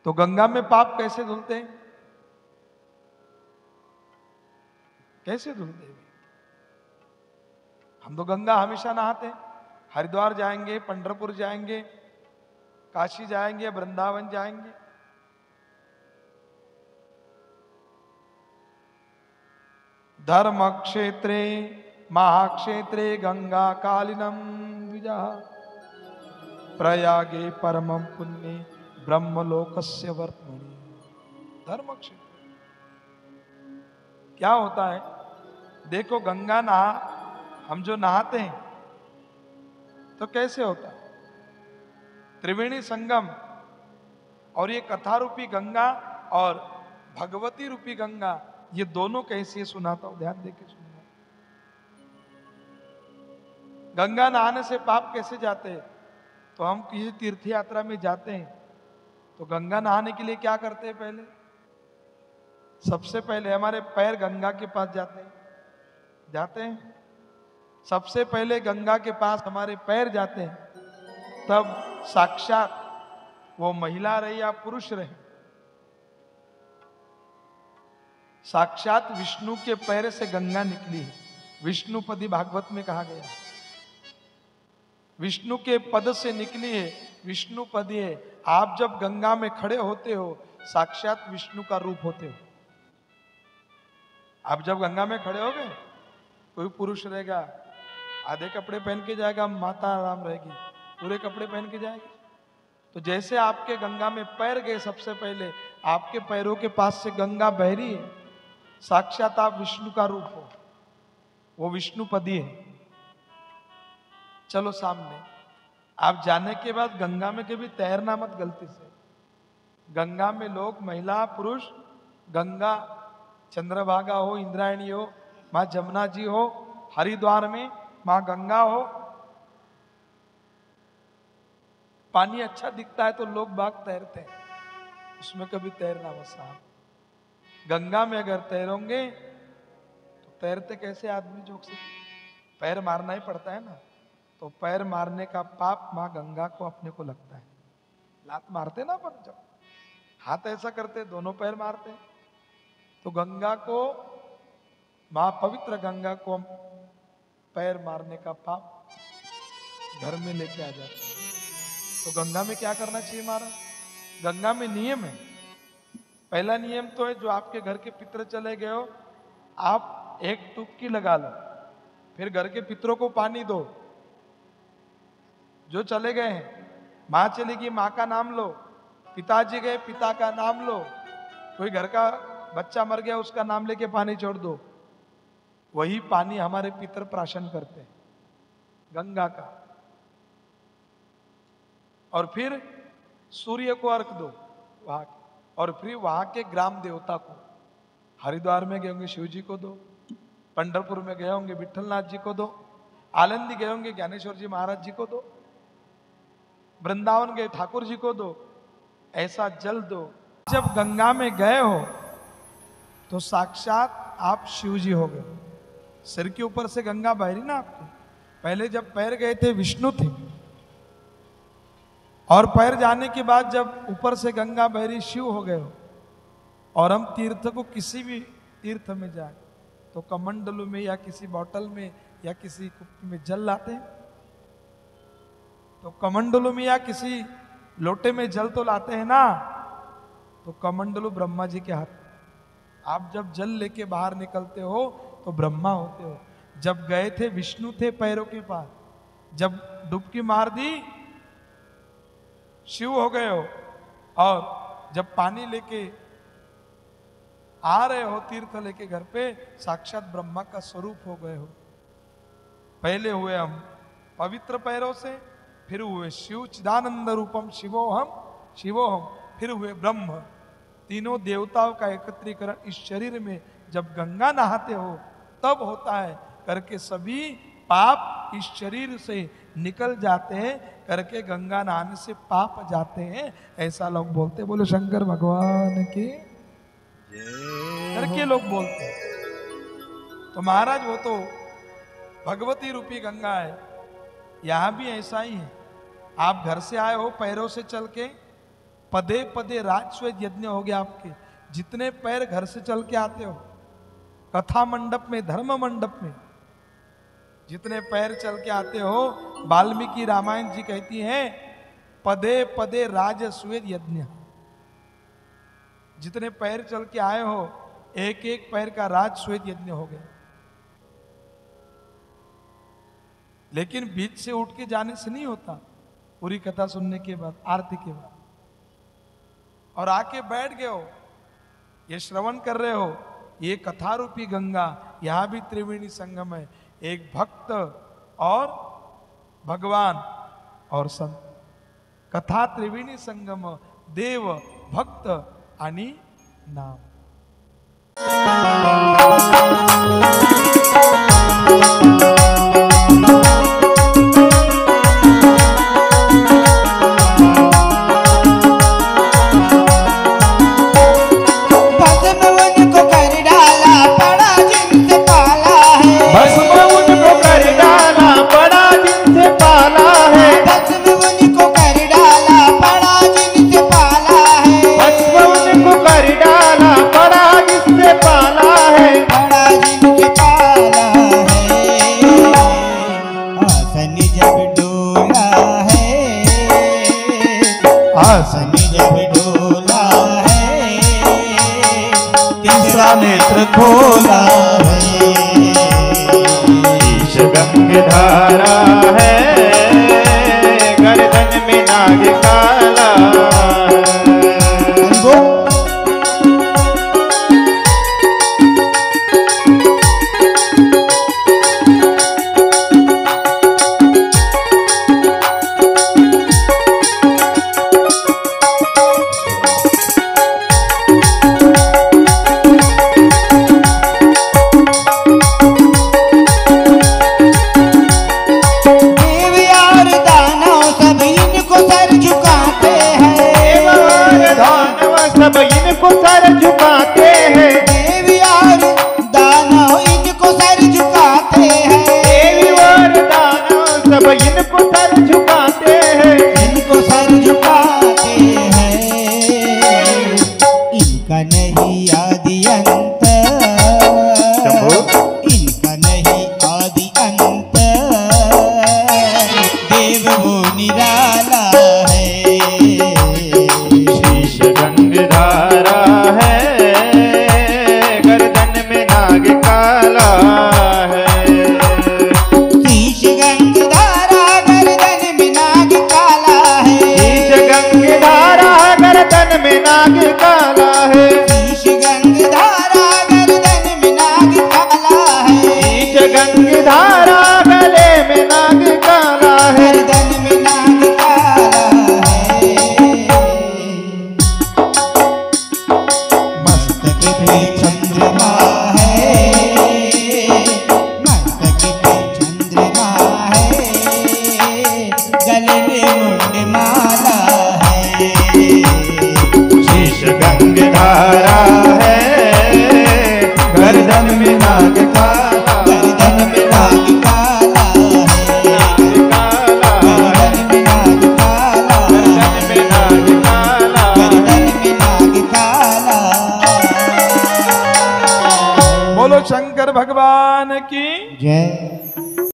तो गंगा में पाप कैसे धुलते हैं? कैसे धुलते हैं? हम तो गंगा हमेशा नहाते हैं। हरिद्वार जाएंगे, पंढरपुर जाएंगे, काशी जाएंगे, वृंदावन जाएंगे। धर्म क्षेत्रे महाक्षेत्रे गंगा कालिनम द्विजा प्रयागे परमं पुण्य ब्रह्मलोकस्य वर्त्मनि। धर्म क्षेत्र क्या होता है? देखो, गंगा नहा, हम जो नहाते हैं तो कैसे होता है? त्रिवेणी संगम, और ये कथा रूपी गंगा और भगवती रूपी गंगा, ये दोनों कैसी है सुनाता हूं, ध्यान देके सुनना। गंगा नहाने से पाप कैसे जाते हैं? तो हम किसी तीर्थ यात्रा में जाते हैं तो गंगा नहाने के लिए क्या करते हैं? पहले सबसे पहले हमारे पैर गंगा के पास जाते हैं। सबसे पहले गंगा के पास हमारे पैर जाते हैं, तब साक्षात वो महिला रहे या पुरुष रहे, साक्षात विष्णु के पैर से गंगा निकली है। विष्णुपदी भागवत में कहा गया, विष्णु के पद से निकली है, विष्णुपदी है। आप जब गंगा में खड़े होते हो, साक्षात विष्णु का रूप होते हो। आप जब गंगा में खड़े हो गए, कोई पुरुष रहेगा, आधे कपड़े पहन के जाएगा, माता राम रहेगी पूरे कपड़े पहन के जाएगी। तो जैसे आपके गंगा में पैर गए, सबसे पहले आपके पैरों के पास से गंगा बह रही है, साक्षात आप विष्णु का रूप हो, वो विष्णुपदी है। चलो सामने, आप जाने के बाद गंगा में कभी तैरना मत गलती से। गंगा में लोग, महिला पुरुष, गंगा चंद्रभागा हो, इंद्रायणी हो, मां जमुना जी हो, हरिद्वार में मां गंगा हो, पानी अच्छा दिखता है तो लोग बाग तैरते हैं, उसमें कभी तैरना मत साहब। गंगा में अगर तैरोगे तो तैरते कैसे आदमी जोक से? पैर मारना ही पड़ता है ना, तो पैर मारने का पाप मां गंगा को अपने को लगता है। लात मारते ना अपन, जब हाथ ऐसा करते, दोनों पैर मारते हैं, तो गंगा को, मां पवित्र गंगा को पैर मारने का पाप घर में लेके आ जाते हैं। तो गंगा में क्या करना चाहिए महाराज? गंगा में नियम है। पहला नियम तो है, जो आपके घर के पितर चले गए हो, आप एक टुबकी लगा लो, फिर घर के पितरों को पानी दो। जो चले गए हैं, मां चली गई, मां का नाम लो, पिताजी गए, पिता का नाम लो, कोई घर का बच्चा मर गया, उसका नाम लेके पानी छोड़ दो। वही पानी हमारे पितर प्राशन करते हैं, गंगा का। और फिर सूर्य को अर्घ दो वहां, और फिर वहां के ग्राम देवता को, हरिद्वार में गए होंगे शिव जी को दो, पंढरपुर में गए होंगे विठलनाथ जी को दो, आलंदी गए होंगे ज्ञानेश्वर जी महाराज जी को दो, वृंदावन गए ठाकुर जी को दो। ऐसा जल दो। जब गंगा में गए हो तो साक्षात आप शिव जी हो गए। सिर के ऊपर से गंगा बह रही ना आपके। पहले जब पैर गए थे विष्णु थे, और पैर जाने के बाद जब ऊपर से गंगा बह रही, शिव हो गए हो। और हम तीर्थ को, किसी भी तीर्थ में जाए तो कमंडलू में या किसी बोतल में या किसी कुप्पी में जल लाते हैं। तो कमंडलू में या किसी लोटे में जल तो लाते हैं ना, तो कमंडलू ब्रह्मा जी के हाथ। आप जब जल लेके बाहर निकलते हो तो ब्रह्मा होते हो। जब गए थे विष्णु थे पैरों के पास, जब डुबकी मार दी शिव हो गए हो, और जब पानी लेके आ रहे हो तीर्थ लेके घर पे, साक्षात ब्रह्मा का स्वरूप हो गए हो। पहले हुए हम पवित्र पैरों से, फिर हुए शिव चिदानंद रूपम शिवोहम, फिर हुए ब्रह्म। तीनों देवताओं का एकत्रीकरण इस शरीर में जब गंगा नहाते हो तब होता है, करके सभी पाप इस शरीर से निकल जाते हैं, करके गंगा नहाने से पाप जाते हैं, ऐसा लोग बोलते। बोलो शंकर भगवान की करके लोग बोलते हैं। तो महाराज वो तो भगवती रूपी गंगा है, यहां भी ऐसा ही है। आप घर से आए हो पैरों से चल के, पदे पदे राजस्वेद यज्ञ हो गया आपके। जितने पैर घर से चल के आते हो, कथा मंडप में, धर्म मंडप में जितने पैर चल के आते हो, वाल्मीकि रामायण जी कहती हैं पदे पदे राजस्वेद यज्ञ। जितने पैर चल के आए हो, एक एक पैर का राजस्वेद यज्ञ हो गया। लेकिन बीच से उठ के जाने से नहीं होता, पूरी कथा सुनने के बाद, आरती के बाद, और आके बैठ गए हो, ये श्रवण कर रहे हो, ये कथा रूपी गंगा, यहां भी त्रिवेणी संगम है। एक भक्त और भगवान और संत, कथा त्रिवेणी संगम, देव भक्त आणि नाम। नेत्र खोला है, शीश गंगाधारा है, गर्दन में नाग काला सब इनको सर झुकाते हैं, देवी और दानव इनको सर झुकाते हैं, देवी और दानव सब इनको सर झुकाते हैं, इनको सर झुकाते हैं। इनका नहीं आदि अंत, इनका नहीं आदि अंत, देव वो निराला है, शीश गंगाधारा है, गर्दन में नाग काला है, शीश गंगाधारा गर्दन में नाग काला है, शीश गंगाधारा गर्दन में नाग काला है, शीश गंगाधारा गर्दन में नाग काला है, शीश गंगाधारा गले में नाग काला है, गर्दन में नाग काला है। मस्तक पे चंद्रमा है, मस्तक पे चंद्रमा है, गले में मुंड माला है, शीश गंगाधारा है, गर्दन में नाग काला, गर्दन में नाग काला है, गर्दन में नाग काला, गर्दन में नाग काला, गर्दन में नाग काला। बोलो शंकर भगवान की जय।